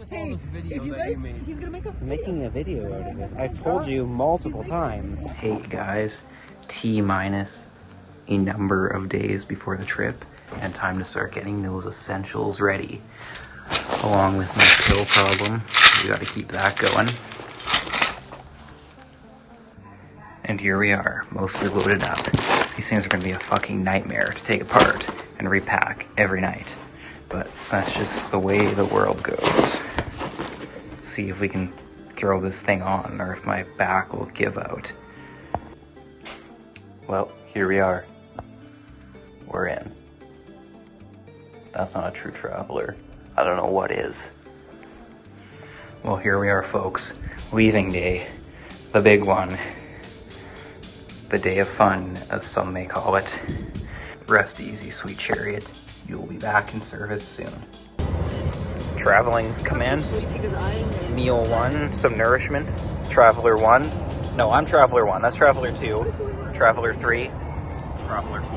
with all this video that you made? He's gonna make making a video out of it. I've told you multiple times. Hey guys, T-minus a number of days before the trip, and time to start getting those essentials ready. Along with my pill problem, we gotta keep that going. And here we are, mostly loaded up. These things are gonna be a fucking nightmare to take apart and repack every night. But that's just the way the world goes. See if we can throw this thing on, or if my back will give out. Well, here we are. We're in. That's not a true traveler. I don't know what is. Well, here we are, folks. Leaving day. The big one. The day of fun, as some may call it. Rest easy, sweet chariot. You'll be back in service soon. Traveling commenced. Meal 1, some nourishment. Traveler 1. No, I'm Traveler 1. That's Traveler 2. Traveler 3. Traveler 4.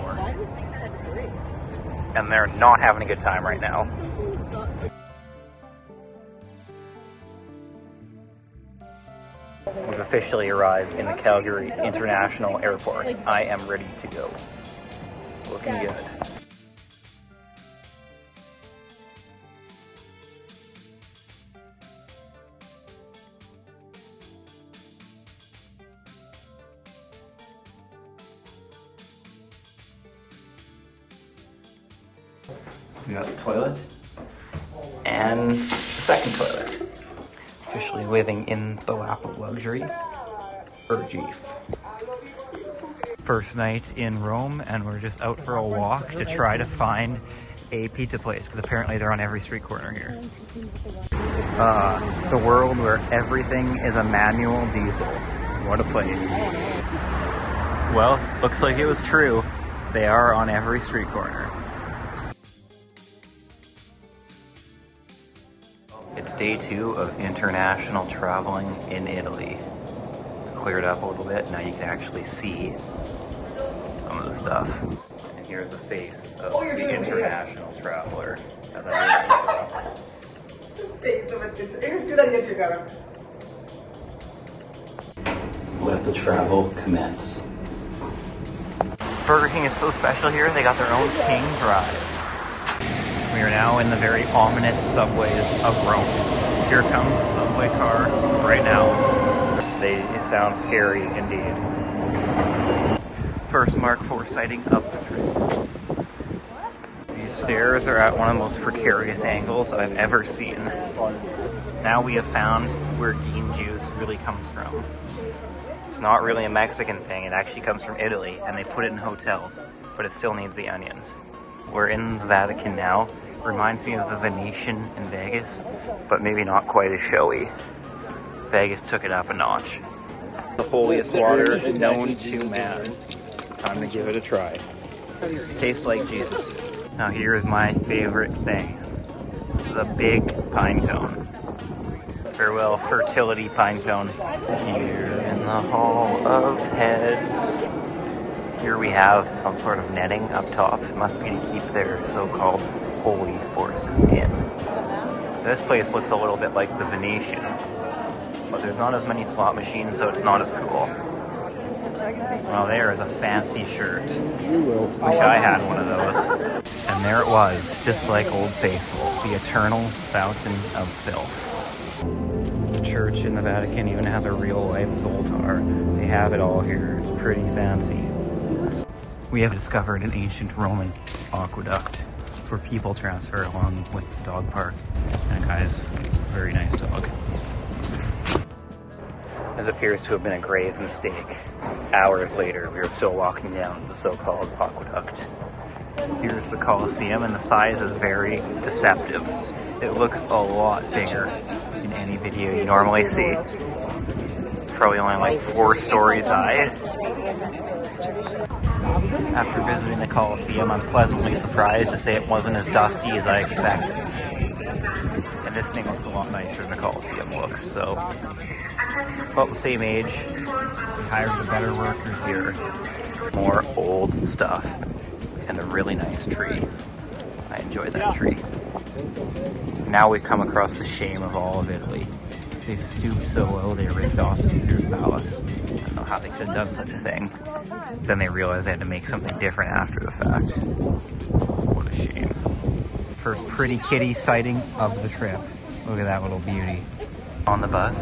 And they're not having a good time right now. We've officially arrived in the Calgary International Airport. I am ready to go. Looking good. We got the toilet and the second toilet. Officially living in the lap of luxury. Urgeef. First night in Rome, and we're just out for a walk to try to find a pizza place, because apparently they're on every street corner here. The world where everything is a manual diesel. What a place. Well, looks like it was true. They are on every street corner. It's day 2 of international traveling in Italy. It's cleared up a little bit. Now you can actually see some of the stuff. And here's the face of the international traveler. Let the travel commence. Burger King is so special here, they got their own king fries. We are now in the very ominous subways of Rome. Here comes the subway car right now. They sound scary indeed. First Mark IV sighting of the trip. These stairs are at one of the most precarious angles I've ever seen. Now we have found where bean juice really comes from. It's not really a Mexican thing, it actually comes from Italy, and they put it in hotels, but it still needs the onions. We're in the Vatican now. Reminds me of the Venetian in Vegas, but maybe not quite as showy. Vegas took it up a notch. The holiest water known to man. Time to give it a try. Tastes like Jesus. Now here is my favorite thing. The big pine cone. Farewell, fertility pine cone. Here in the Hall of Heads. Here we have some sort of netting up top. It must be to keep their so-called holy forces in. This place looks a little bit like the Venetian, but there's not as many slot machines, so it's not as cool. Well, there is a fancy shirt. Wish I had one of those. And there it was, just like Old Faithful, the eternal fountain of filth. The church in the Vatican even has a real-life Zoltar. They have it all here. It's pretty fancy. We have discovered an ancient Roman aqueduct for people transfer along with the dog park. And guys, very nice dog. This appears to have been a grave mistake. Hours later, we are still walking down the so-called aqueduct. Here's the Colosseum, and the size is very deceptive. It looks a lot bigger in any video you normally see. It's probably only like 4 stories high. After visiting the Colosseum, I'm pleasantly surprised to say it wasn't as dusty as I expected. And this thing looks a lot nicer than the Colosseum looks, so about the same age. We hired the better workers here. More old stuff. And a really nice tree. I enjoy that tree. Now we've come across the shame of all of Italy. They stooped so low they ripped off Caesar's palace. I don't know how they could have done such a thing. Then they realized they had to make something different after the fact. What a shame. First pretty kitty sighting of the trip. Look at that little beauty. On the bus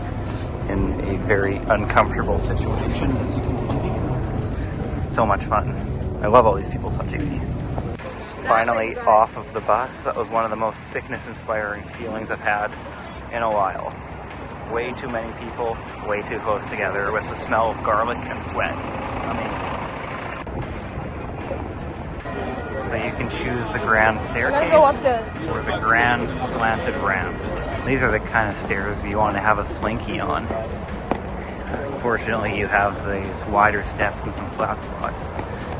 in a very uncomfortable situation, as you can see. So much fun. I love all these people touching me. Finally off of the bus. That was one of the most sickness-inspiring feelings I've had in a while. Way too many people, way too close together with the smell of garlic and sweat. Amazing. So you can choose the grand staircase or the grand slanted ramp. These are the kind of stairs you want to have a slinky on. Fortunately, you have these wider steps and some flat spots,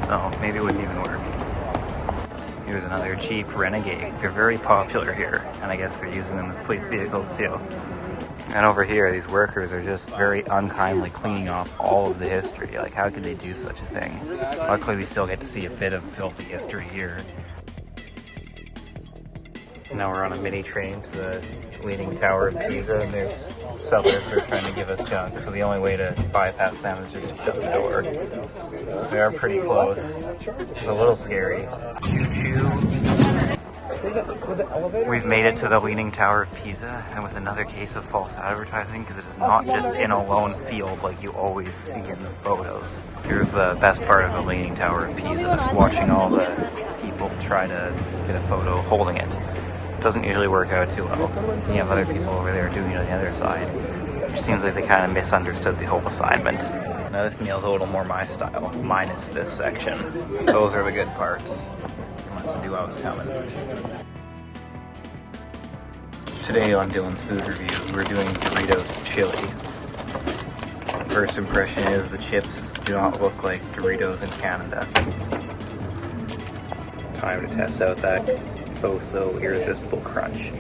so maybe it wouldn't even work. Here's another Jeep Renegade. They're very popular here, and I guess they're using them as police vehicles too. And over here, these workers are just very unkindly cleaning off all of the history. Like, how could they do such a thing? Luckily, we still get to see a bit of filthy history here. Now we're on a mini train to the Leaning Tower of Pisa, and there's sellers that are trying to give us junk. So the only way to bypass them is just to shut the door. They are pretty close. It's a little scary. Choo-choo. We've made it to the Leaning Tower of Pisa, and with another case of false advertising, because it is not just in a lone field like you always see in the photos. Here's the best part of the Leaning Tower of Pisa, watching all the people try to get a photo holding it. It doesn't usually work out too well. You have other people over there doing it on the other side, which seems like they kind of misunderstood the whole assignment. Now this meal's a little more my style, minus this section. Those are the good parts. Unless I knew I was coming. Today on Dylan's Food Review, we're doing Doritos chili. First impression is the chips do not look like Doritos in Canada. Time to test out that oh-so irresistible crunch.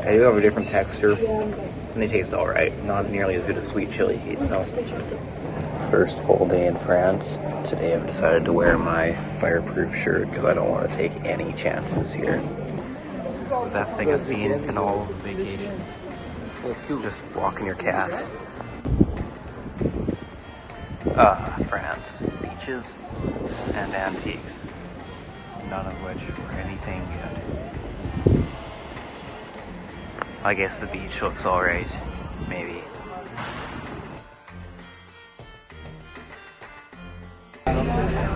They do have a different texture, and they taste alright. Not nearly as good as sweet chili heat, though. First full day in France. Today I've decided to wear my fireproof shirt because I don't want to take any chances here. The best thing I've seen in all vacation. Just walking your cat. France. Beaches and antiques. None of which were anything good. I guess the beach looks alright. Maybe.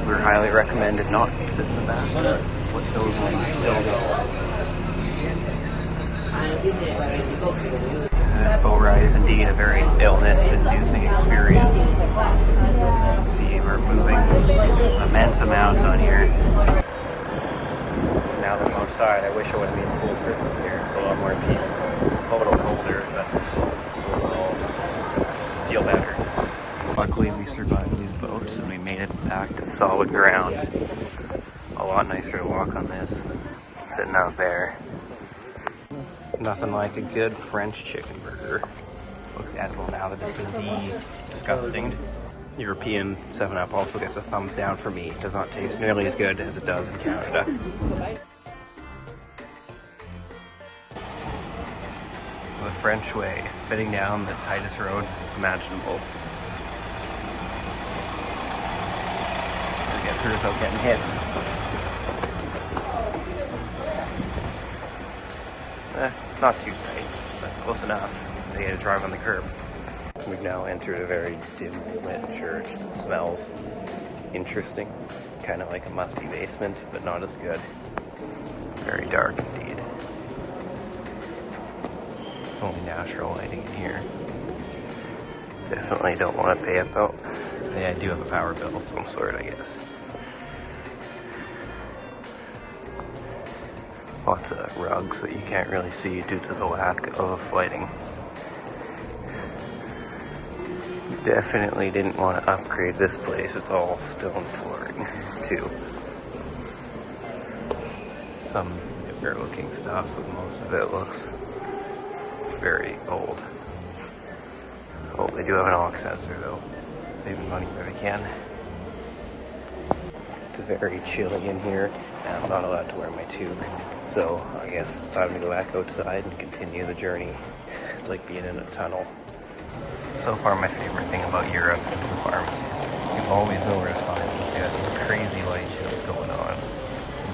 We're highly recommended not to sit in the back. What those ones still This boat ride is indeed a very illness-inducing experience. See, we're moving immense amounts on here. Now that I'm outside, I wish I would have been closer from here. It's a lot more peaceful. A little colder, but we'll feel better. Luckily, we survived these boats and we made it back to solid ground. A lot nicer to walk on this than sitting out there. Nothing like a good French chicken burger. Looks edible now that it's been disgusting. European 7-Up also gets a thumbs down for me. It does not taste nearly as good as it does in Canada. The French way, fitting down the tightest roads imaginable. Get through without getting hit. Not too tight, but close enough. They had to drive on the curb. We've now entered a very dimly lit church that smells interesting. Kind of like a musty basement, but not as good. Very dark indeed. Only natural lighting in here. Definitely don't want to pay a bill. Yeah, I do have a power bill of some sort, I guess. Lots of rugs that you can't really see due to the lack of lighting. Definitely didn't want to upgrade this place. It's all stone flooring, too. Some newer looking stuff, but most of it looks very old. Oh, they do have an aux sensor though. Saving money where they can. It's very chilly in here. and I'm not allowed to wear my tube. So I guess it's time to go back outside and continue the journey. It's like being in a tunnel. So far my favorite thing about Europe is the pharmacies. You always know where to find them. They got these crazy light shows going on in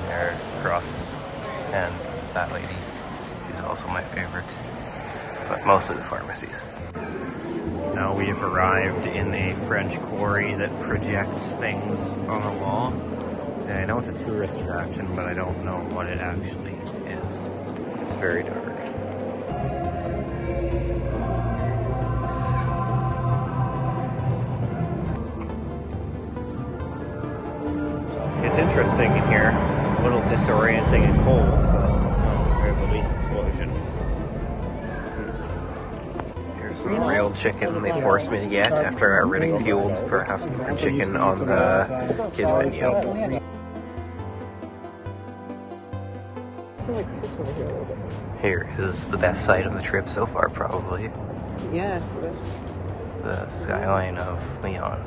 their crosses. And that lady is also my favorite. But most of the pharmacies. Now we have arrived in a French quarry that projects things on the wall. And I know it's a tourist attraction, but I don't know what it actually is. It's very dark. It's interesting in here, a little disorienting and cold, but we have a leaf explosion. Here's some grilled chicken they forced me to get after I already fueled for asking for chicken on the kids menu. Here is the best sight of the trip so far, probably. Yeah, it's this. The skyline of Lyon.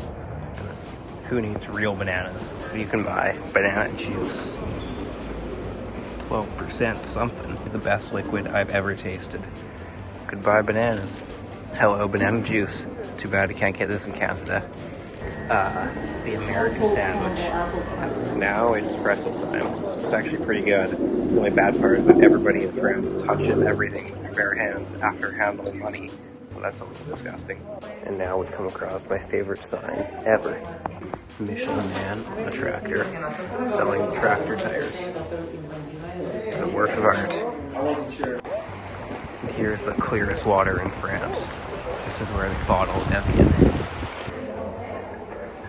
Who needs real bananas? You can buy banana juice. 12% something. The best liquid I've ever tasted. Goodbye bananas. Hello banana juice. Too bad you can't get this in Canada. The American sandwich. Now it's pretzel time. It's actually pretty good. The only bad part is that everybody in France touches everything with their bare hands after handling money. So that's a little disgusting. And now we come across my favorite sign ever. Michelin Man on a tractor selling tractor tires. It's a work of art. And here's the clearest water in France. This is where they bottle Evian.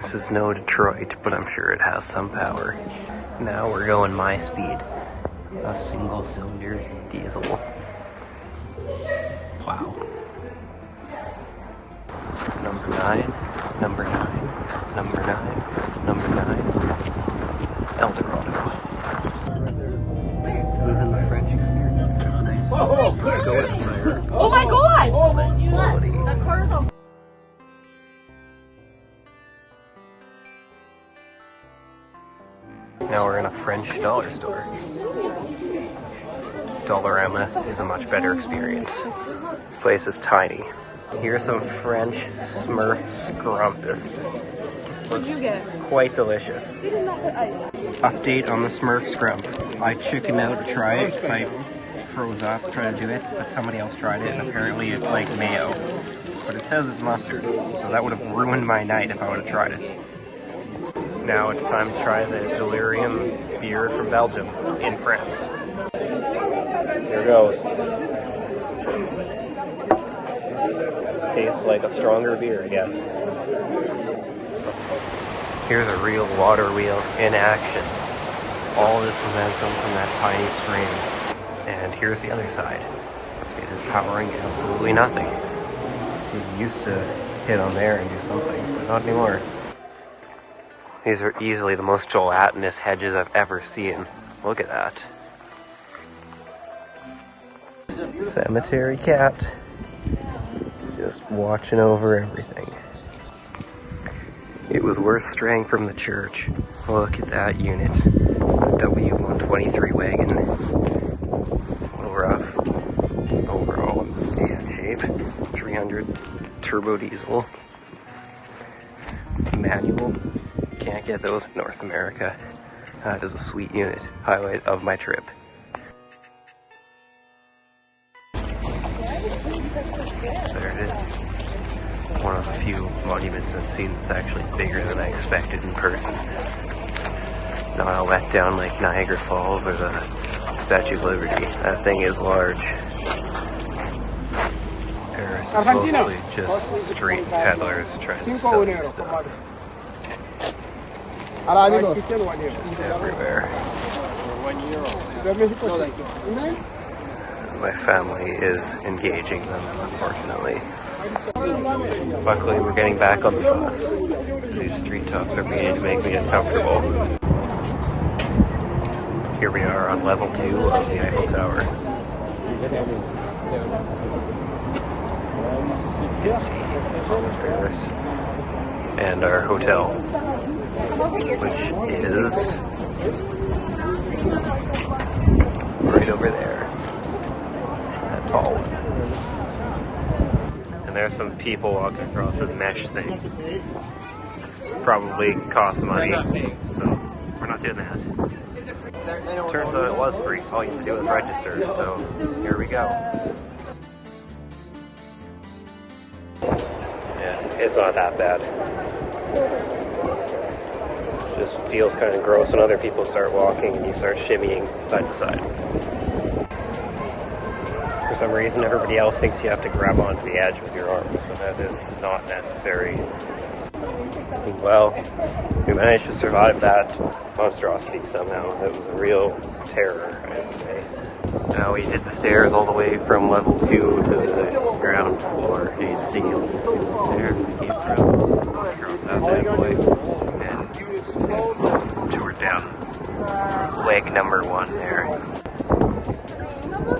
This is no Detroit, but I'm sure it has some power. Now we're going my speed. A single cylinder diesel. Wow. Number 9, number 9, number 9, number 9. Eldorado. Even the French experience is nice. Let's go with fire. Oh my god! Quality. That car's on. Now we're in a French dollar store. Dollarama is a much better experience. This place is tiny. Here's some French Smurf scrumpus. What'd you get? Quite delicious. You did not put ice. Update on the Smurf scrump. I chickened out to try it. I froze up trying to do it, but somebody else tried it, and apparently it's like mayo. But it says it's mustard, so that would have ruined my night if I would have tried it. Now it's time to try the Delirium beer from Belgium in France. Here goes. Tastes like a stronger beer, I guess. Here's a real water wheel in action. All this momentum from that tiny stream. And here's the other side. It is powering absolutely nothing. So you used to hit on there and do something, but not anymore. These are easily the most gelatinous hedges I've ever seen. Look at that. Cemetery cat. Just watching over everything. It was worth straying from the church. Look at that unit. W123 wagon. A little rough. Overall, in decent shape. 300 turbo diesel. Manual. Can't get those in North America. That is a sweet unit. Highlight of my trip. There it is. One of the few monuments I've seen that's actually bigger than I expected in person. Not a letdown like Niagara Falls or the Statue of Liberty. That thing is large. Paris is mostly just street peddlers trying to sell you stuff. Just everywhere. My family is engaging them, unfortunately. Luckily, we're getting back on the bus. These street talks are beginning to make me uncomfortable. Here we are on level 2 of the Eiffel Tower. You can see Paris and our hotel, which is Right over there. That tall one. And there's some people walking across this mesh thing. Probably costs money, so we're not doing that. Turns out it was free. All you have to do is register, so here we go. Yeah, it's not that bad. Just feels kind of gross when other people start walking and you start shimmying side to side. For some reason, everybody else thinks you have to grab onto the edge with your arms, but that is not necessary. Well, we managed to survive that monstrosity somehow. It was a real terror, I have to say. Now we did the stairs all the way from level 2 to the ground floor. You can see level 2 there. We came through, across that bad boy, and toured down leg number 1 there.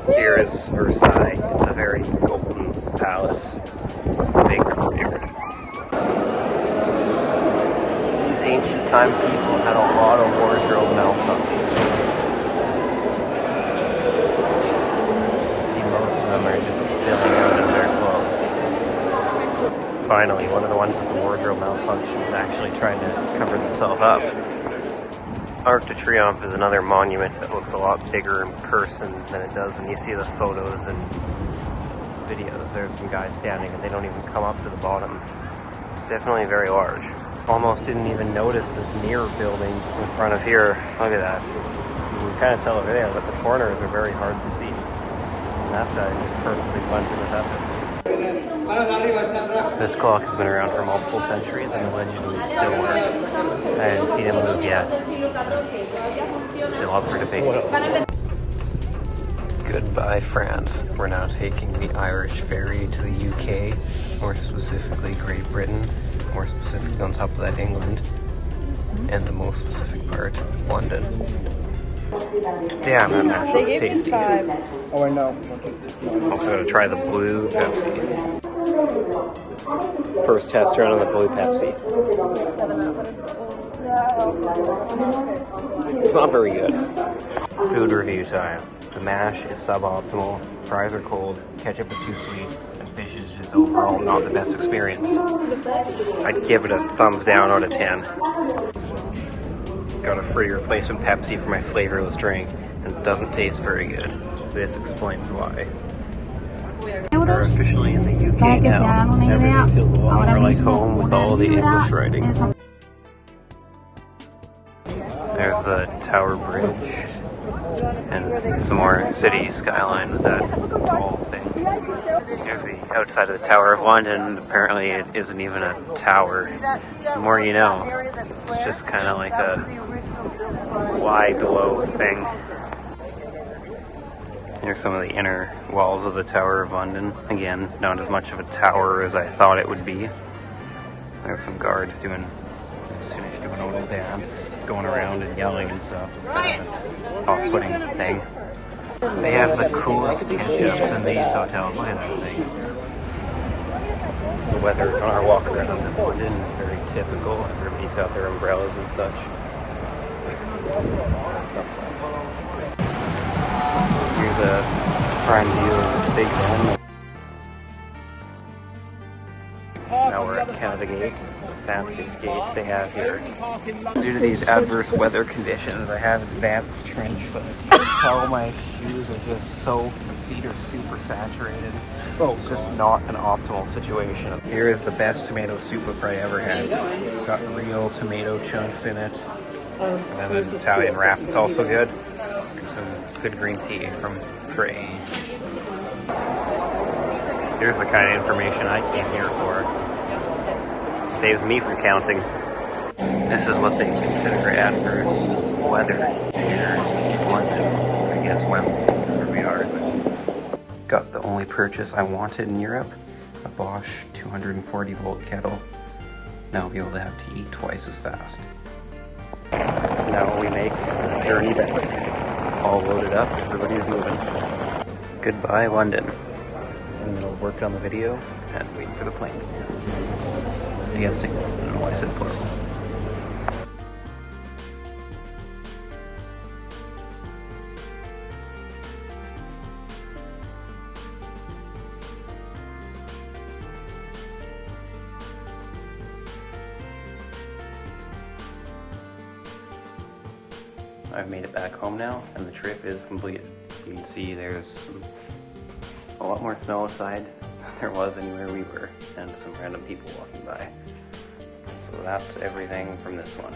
Here is Versailles. It's a very golden palace, big courtyard. Ancient time people had a lot of wardrobe malfunctions. See, most of them are just spilling out of their clothes. Finally, one of the ones with the wardrobe malfunctions actually tried to cover themselves up. Arc de Triomphe is another monument that looks a lot bigger in person than it does when you see the photos and videos. There's some guys standing and they don't even come up to the bottom. It's definitely very large. Almost didn't even notice this mirror building in front of here. Look at that. You can kind of tell over there, but the corners are very hard to see. And that side is perfectly blends in with that. This clock has been around for multiple centuries and allegedly still works. I haven't seen it move yet. Still up for debate. Goodbye, France. We're now taking the Irish ferry to the UK, more specifically Great Britain. More specifically on top of that, England, and the most specific part, London. Damn, that mash looks tasty. Oh, I know. Also gotta try the blue Pepsi. First test run on the blue Pepsi. It's not very good. Food review time. The mash is suboptimal, fries are cold, ketchup is too sweet, and fish is just overall not the best experience. I'd give it a thumbs down out of 10. Got a free replacement Pepsi for my flavorless drink, and it doesn't taste very good. This explains why. We're officially in the UK now. Everything feels a lot more like home with all the English writing. There's the Tower Bridge. And some more city skyline with that tall thing. Here's the outside of the Tower of London. Apparently it isn't even a tower. The more you know. It's just kind of like a wide low thing. Here's some of the inner walls of the Tower of London. Again, not as much of a tower as I thought it would be. There's some guards doing a little dance, going around and yelling and stuff. It's kind of an off-putting thing. They have the coolest kitchens in these hotels. Look at that thing. The weather on our walk around in London is very typical. Everybody's got their umbrellas and such. Here's a prime view of Big Ben. Now we're at Canada Gate, the fanciest gate they have here. Due to these adverse weather conditions, I have advanced trench foot. You can tell my shoes are just soaked, my feet are super saturated. It's just not an optimal situation. Here is the best tomato soup I've probably ever had. It's got real tomato chunks in it. And then an Italian wrap, it's also good. Some good green tea from Frey. Here's the kind of information I came here for. Saves me from counting. This is what they consider adverse weather here in London. I guess where we are. Got the only purchase I wanted in Europe. A Bosch 240 volt kettle. Now I'll be able to have tea twice as fast. Now we make the journey back. All loaded up, everybody's moving. Goodbye, London. And I'll work on the video and wait for the planes. I guess I don't know why I said plural. I've made it back home now, and the trip is completed. You can see there's a lot more snow outside than there was anywhere we were, and some random people walking by. So that's everything from this one.